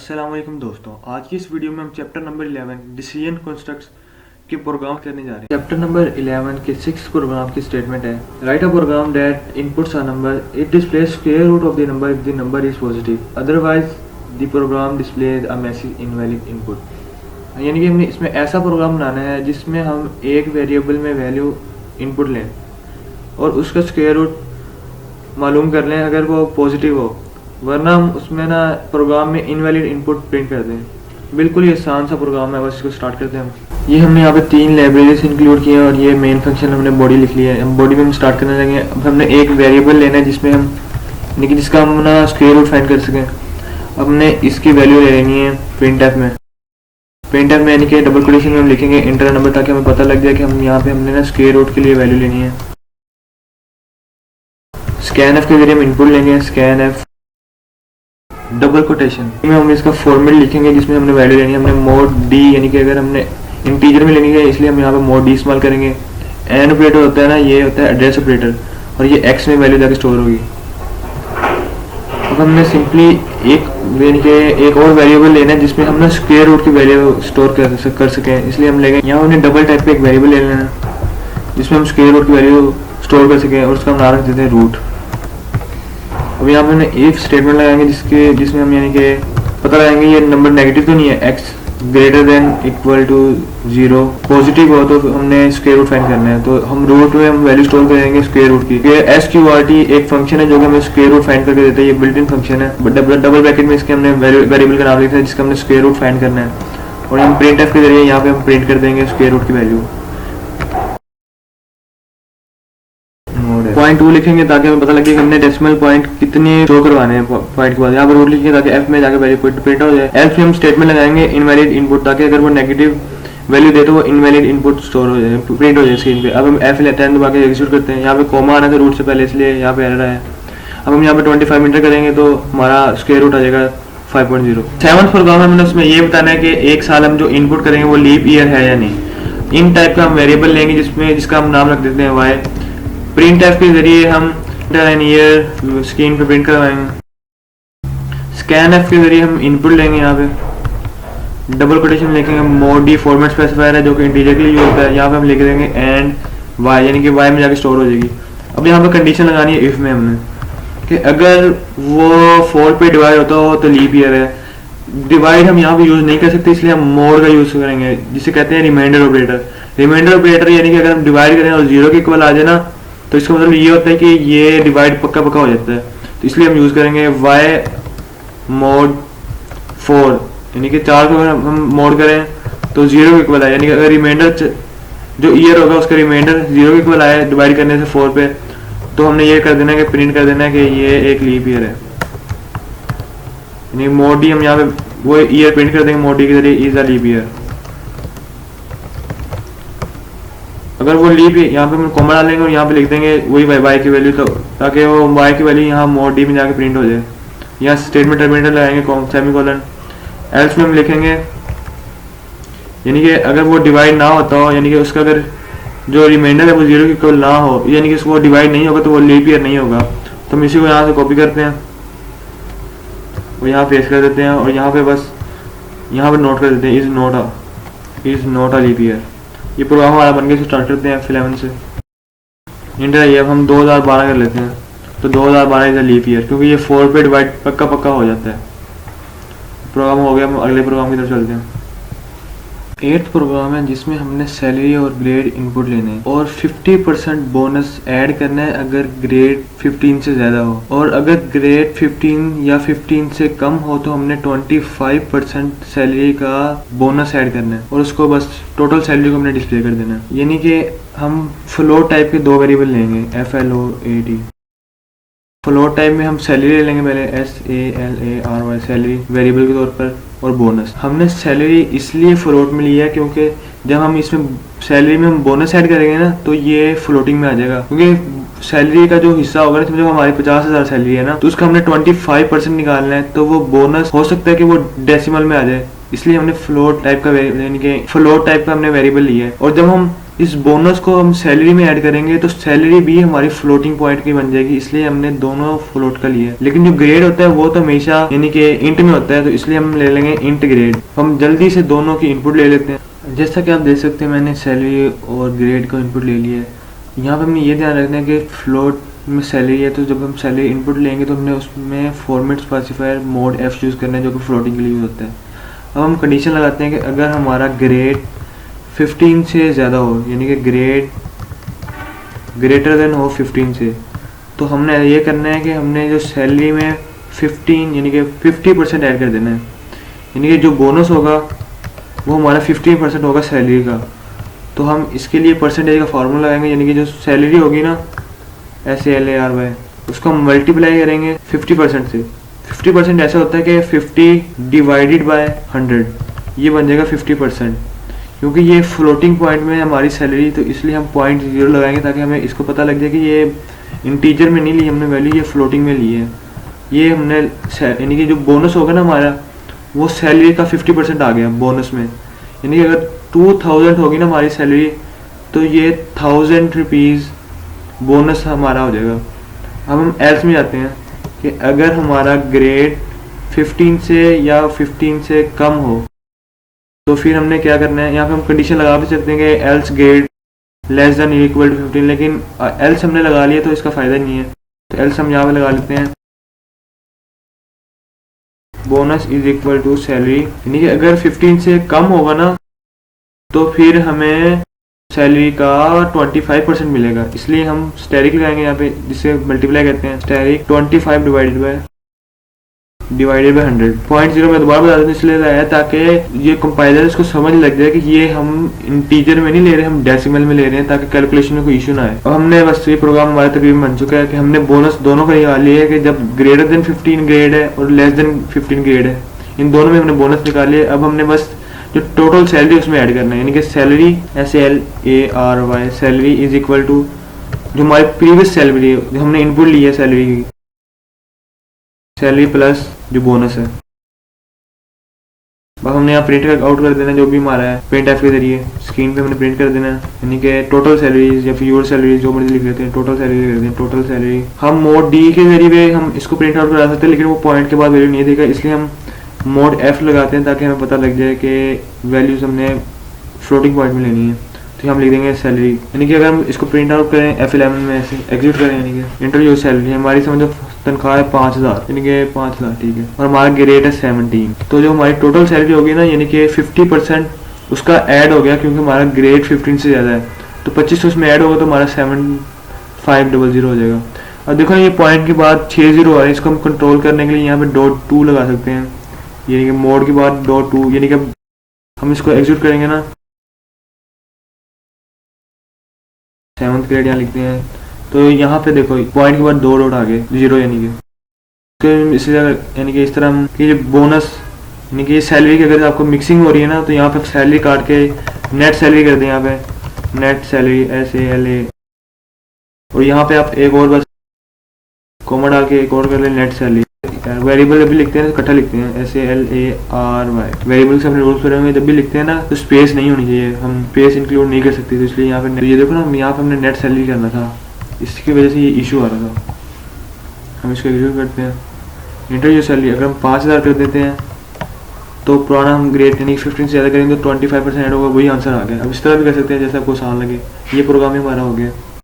अस्सलाम वालेकुम दोस्तों, आज की इस वीडियो में हम चैप्टर नंबर 11 डिसीजन कंस्ट्रक्ट्स के प्रोग्राम करने जा रहे हैं। चैप्टर नंबर 11 के 6 प्रोग्राम की स्टेटमेंट है, write a program that inputs a number, it displays square root of the number if the number is positive, otherwise the program displays a message invalid input. यानी कि हमें इसमें ऐसा programme बनाना है जिसमें हम एक वेरिएबल में वैल्यू इनपुट लें और उसका स्क्वायर रूट मालूम कर लें अगर वो पॉजिटिव हो, वरना हम उसमें ना प्रोग्राम में इनवैलिड इनपुट प्रिंट कर दें। बिल्कुल ही आसान सा प्रोग्राम है, बस इसको स्टार्ट करते हैं हम। ये हमने यहाँ पे 3 लाइब्रेरीज इंक्लूड किए हैं और ये मेन फंक्शन हमने बॉडी लिख लिया है। हम बॉडी में हम स्टार्ट करने लगे। अब हमने एक वेरिएबल लेना है जिसमें हम यानी कि जिसका हम ना स्क्वायर रूट फाइंड कर सकें। अब हमने इसकी वैल्यू ले लेनी है प्रिंटएफ में। प्रिंटएफ में यानी कि डबल कोटेशन में हम लिखेंगे इंटर नंबर, ताकि हमें पता लग जाए कि हम यहाँ पे हमने ना स्क्वायर रूट के लिए वैल्यू लेनी है। स्कैनएफ के जरिए हम इनपुट लेंगे, स्कैनएफ डबल कोटेशन में हम इसका फॉर्मेट लिखेंगे जिसमें हमने वैल्यू लेनी है। हमने मोड डी यानी कि अगर हमने इंटीजर में लेनी है इसलिए हम यहाँ पे मोड डी इस्तेमाल करेंगे। एन ऑपरेटर होता है ना, ये होता है एड्रेस ऑपरेटर और ये एक्स में वैल्यू जाकर स्टोर होगी। अब हमने सिंपली एक और वेरिएबल लेना है जिसमें हम ना स्क्वायर रूट की वैल्यू स्टोर कर सकें, इसलिए हम लेंगे यहाँ हमने डबल टाइप का एक वेरिएबल ले लेना है जिसमें हम स्क्वायर रूट की वैल्यू स्टोर कर सकें और उसका हम नाम रख देते हैं रूट। अब यहाँ पे हमने इफ स्टेटमेंट लगाएंगे जिसमें हम यानी कि पता लगाएंगे ये नंबर नेगेटिव तो नहीं है, x greater than equal to 0 positive हो तो हमने स्क्वायर रूट फाइंड करना है। तो हम रूट में हम वैल्यू स्टोर करेंगे स्क्वायर रूट की। sqrt एक फंक्शन है जो कि हमें स्क्वायर रूट फाइंड करके देता है, ये बिल्ट इन फंक्शन है। डबल ब्रैकेट में इसके हमने वेरिएबल का नाम लिखा है जिसका हमने स्क्वायर रूट फाइंड करना है और हम प्रिंटएफ के जरिए यहाँ पे हम प्रिंट कर देंगे स्क्वायर रूट की वैल्यू। पॉइंट 2 लिखेंगे ताकि हमें पता लगे कि हमने डेसिमल पॉइंट कितने शो करवाने हैं पॉइंट के बाद। यहाँ पर रूट लिखेंगे ताकि एफ में जाकर वैल्यू प्रिंट हो जाए। एल्स में हम स्टेटमेंट लगाएंगे इनवैलिड इनपुट, ताकि अगर वो नेगेटिव वैल्यू दे तो वो इनवैलिड इनपुट स्टोर हो जाए, प्रिंट हो जाए स्क्रीन पे। अब हम एफ लेते हैं दबा के एग्जीक्यूट करते हैं। यहाँ पे कोमा आना था रूट से पहले, इसलिए यहाँ पे एरर है। अब हम यहाँ पे 25 इंटर करेंगे तो हमारा स्क्वायर रूट आ जाएगा 5.0। 7th प्रोग्राम है, मैंने उसमें ये बताना है कि एक साल हम जो इनपुट करेंगे वो लीप ईयर है या नहीं। इन टाइप का हम वेरिएबल लेंगे जिसका हम नाम रख देते हैं वाई। प्रिंटएफ के जरिए हम ईयर स्क्रीन पे प्रिंट करवाएंगे। स्कैनएफ के जरिए हम इनपुट लेंगे, यहाँ पे डबल कोटेशन लिखेंगे। मोड डी फॉर्मेट स्पेसिफायर है जो कि इंटीजर के लिए यूज होता है। यहाँ पे हम लिख देंगे एंड वाई यानी कि वाई में जाके स्टोर हो जाएगी। अब यहाँ पे कंडीशन लगानी है इफ में हमने कि अगर वो 4 पे डिवाइड होता हो तो लीप ईयर है। डिवाइड हम यहाँ पे यूज नहीं कर सकते, इसलिए हम मोड का यूज करेंगे जिसे कहते हैं रिमाइंडर ऑपरेटर। रिमाइंडर ऑपरेटर यानी कि अगर हम डिवाइड करें और 0 के इक्वल आ जाए ना तो इसका मतलब ये होता है कि ये डिवाइड पक्का हो जाता है। तो इसलिए हम यूज करेंगे y mod 4 यानी कि 4 को अगर हम मोड करें तो 0 के इक्वल आए, यानी कि अगर रिमाइंडर जो ईयर होगा उसका रिमाइंडर 0 के इक्वल आए डिवाइड करने से 4 पे, तो हमने ये कर देना है कि प्रिंट कर देना है कि ये एक लीप ईयर है। यानी मोड डी हम यहाँ पे वो ईयर प्रिंट कर देंगे मोड डी के जरिए इज अ लीप ईयर। अगर वो लीप यहाँ पे हम कॉमा डालेंगे और यहाँ पे लिख देंगे वही वाई की वैल्यू, तो ताकि वो वाई की वैल्यू यहाँ मोड डी में जाके प्रिंट हो जाए। यहाँ स्टेटमेंट टर्मिनेटर लगाएंगे सेमीकोलन। एल्स में हम लिखेंगे यानी कि अगर वो डिवाइड ना होता हो, यानी कि उसका अगर जो रिमाइंडर है वो 0 के इक्वल ना हो, यानी कि उसको डिवाइड नहीं होगा तो वो लीप ईयर नहीं होगा। तो हम इसी को यहाँ से कॉपी करते हैं और यहाँ पेस्ट कर देते हैं और यहाँ पे बस यहाँ पे नोट कर देते हैं is not a leap year. ये प्रोग्राम हमारा बन गया। स्टार्ट करते हैं F11 से। इंटर ये अब हम 2012 कर लेते हैं तो 2012 इज अ लीप ईयर, क्योंकि ये 4 पे डिवाइड पक्का हो जाता है। प्रोग्राम हो गया, हम अगले प्रोग्राम की तरफ चलते हैं। 8th प्रोग्राम है जिसमें हमने सैलरी और ग्रेड इनपुट लेने हैं और 50% बोनस ऐड करना है अगर ग्रेड 15 से ज़्यादा हो, और अगर ग्रेड 15 या 15 से कम हो तो हमने 25% सैलरी का बोनस ऐड करना है और उसको बस टोटल सैलरी को हमने डिस्प्ले कर देना है। यानी कि हम फ्लोट टाइप के 2 वेरिएबल लेंगे FLOAT। फ्लोट टाइप में हम सैलरी ले लेंगे पहले SALARY सैलरी वेरिएबल के तौर पर, और बोनस हमने सैलरी इसलिए फ्लोट में लिया है क्योंकि जब हम इसमें सैलरी में हम बोनस ऐड करेंगे ना तो ये फ्लोटिंग में आ जाएगा, क्योंकि सैलरी का जो हिस्सा होगा इसमें जो हमारी 50,000 सैलरी है ना तो उसका हमने 25% निकालना है, तो वो बोनस हो सकता है कि वो डेसिमल में आ जाए, इसलिए हमने फ्लोट टाइप का यानी कि फ्लोट टाइप का हमने वेरिएबल लिया है। और जब हम इस बोनस को हम सैलरी में ऐड करेंगे तो सैलरी भी हमारी फ्लोटिंग पॉइंट की बन जाएगी, इसलिए हमने दोनों फ्लोट का लिया। लेकिन जो ग्रेड होता है वो तो हमेशा यानी कि इंट में होता है, तो इसलिए हम ले लेंगे इंट ग्रेड। हम जल्दी से दोनों की इनपुट ले लेते हैं। जैसा कि आप देख सकते हैं मैंने सैलरी और ग्रेड का इनपुट ले लिया है। यहाँ पर हमने ये ध्यान रखना है कि फ्लोट में सैलरी है, तो जब हम सैलरी इनपुट लेंगे तो हमने उसमें format specifier mode F choose करना है, जो कि फ्लोटिंग के लिए यूज़ होता है। अब हम कंडीशन लगाते हैं कि अगर हमारा ग्रेड 15 से ज़्यादा हो, यानी कि ग्रेड ग्रेटर देन हो 15 से, तो हमने ये करना है कि हमने जो सैलरी में 15 यानी कि 50% ऐड कर देना है। यानी कि जो बोनस होगा वो हमारा 15% होगा सैलरी का। तो हम इसके लिए परसेंटेज का फार्मूला लगाएंगे, यानी कि जो सैलरी होगी ना SALARY, उसको हम मल्टीप्लाई करेंगे 50% से। 50% ऐसा होता है कि 50 डिवाइडेड बाय 100, ये बन जाएगा 50%। क्योंकि ये फ्लोटिंग पॉइंट में हमारी सैलरी, तो इसलिए हम 0.0 लगाएंगे ताकि हमें इसको पता लग जाए कि ये इंटीजर में नहीं ली हमने वैल्यू, ये फ्लोटिंग में ली है। ये हमने यानी कि जो बोनस होगा ना हमारा, वो सैलरी का 50% आ गया बोनस में। यानी कि अगर 2000 होगी ना हमारी सैलरी, तो ये 1000 रुपीज़ बोनस हमारा हो जाएगा। अब हम एल्स में जाते हैं कि अगर हमारा ग्रेड 15 से या 15 से कम हो, तो फिर हमने क्या करना है, यहाँ पे हम कंडीशन लगा भी सकते हैं कि else grade less than equal to 15, लेकिन एल्स हमने लगा लिया तो इसका फ़ायदा नहीं है। तो एल्स हम यहाँ पे लगा लेते हैं bonus is equal to salary, यानी कि अगर 15 से कम होगा ना तो फिर हमें सैलरी का 25% मिलेगा। इसलिए हम स्टैरिक लगाएंगे यहाँ पे, जिससे मल्टीप्लाई करते हैं। Asterisk 25 divided by 100। 0.0 में दोबारा बता देते हैं इसलिए लगाया ताकि ये कंपाइलर इसको समझ लग जाए कि ये हम इंटीजर में नहीं ले रहे, हम डेसिमल में ले रहे हैं, ताकि कैलकुलेशन में कोई इशू ना आए। अब हमने बस ये प्रोग्राम हमारे तकरीबन बन चुका है कि हमने बोनस दोनों का निकाल लिया है कि जब ग्रेटर देन 15 ग्रेड है और लेस देन 15 ग्रेड है, इन दोनों में हमने बोनस निकाल लिया। अब हमने बस जो टोटल सैलरी उसमें ऐड करना है, यानी कि salary SALARY salary is equal to जो हमारी प्रीवियस सैलरी है, जो हमने इनपुट ली है सैलरी की, सैलरी प्लस जो बोनस है। बस हमने यहाँ प्रिंट आउट कर देना जो भी हमारा है, प्रिंट एफ के जरिए स्क्रीन पे हमने प्रिंट कर देना है। यानी कि टोटल सैलरीज या फिर योर सैलरी जो मर्जी लिख लेते हैं, टोटल सैलरी लिख लेते हैं। टोटल सैलरी हम मोड डी के जरिए हम इसको प्रिंट आउट करा सकते हैं, लेकिन वो पॉइंट के बाद वैल्यू नहीं देगा, इसलिए हम मोड एफ लगाते हैं ताकि हमें पता लग जाए कि वैल्यूज हमने फ्लोटिंग पॉइंट में लेनी है। तो हम लिख देंगे सैलरी, यानी कि अगर हम इसको प्रिंट आउट करें F11 में ऐसे एग्जिट करें, यानी कि इंटरव्यू सैलरी हमारी समझो तनख्वाह है 5000, यानी कि 5000 ठीक है, और हमारा ग्रेड है 17। तो जो हमारी टोटल सैलरी होगी ना, यानी कि 50% उसका ऐड हो गया, क्योंकि हमारा ग्रेड 15 से ज़्यादा है, तो 25 उसमें ऐड होगा तो हमारा 7500 हो जाएगा। और देखो ये पॉइंट के बाद 6 0 आ रहा है, इसको हम कंट्रोल करने के लिए यहाँ पे .2 लगा सकते हैं, यानी कि मोड के बाद .2, यानी कि हम इसको एग्जिट करेंगे ना, 7th ग्रेड यहाँ लिखते हैं, तो यहाँ पे देखो पॉइंट के बाद 2 डॉट आ गए 0, यानी कि इसी तरह, यानी कि इस तरह हम कि बोनस यानी कि सैलरी की अगर आपको मिक्सिंग हो रही है ना, तो यहाँ पे सैलरी काट के नेट सैलरी कर दें, यहाँ पे नेट सैलरी SALA, और यहाँ पे आप एक और बस कॉमा डाल के एक और कर लें नेट सैलरी। वेरिएबल जब भी लिखते हैं इकट्ठा लिखते हैं SALARY, वेरिएबल से अपने रूल्स करेंगे, जब भी लिखते हैं ना तो स्पेस नहीं होनी चाहिए, हम स्पेस इंक्लूड नहीं कर सकते, तो इसलिए यहाँ पे ये देखो ना, यहाँ पे हमने नेट सैलरी करना था, इसकी वजह से ये इशू आ रहा था। हम इसको एग्जीक्यूट करते हैं, इंटरव्यू सैलरी अगर हम 5000 कर देते हैं तो पुराना हम ग्रेड यानी 15 से ज़्यादा करेंगे तो 25% ऐड होगा, वही आंसर आ गया। अब इस तरह भी कर सकते हैं जैसे आपको आसान लगे। ये प्रोग्राम ही हमारा हो गया।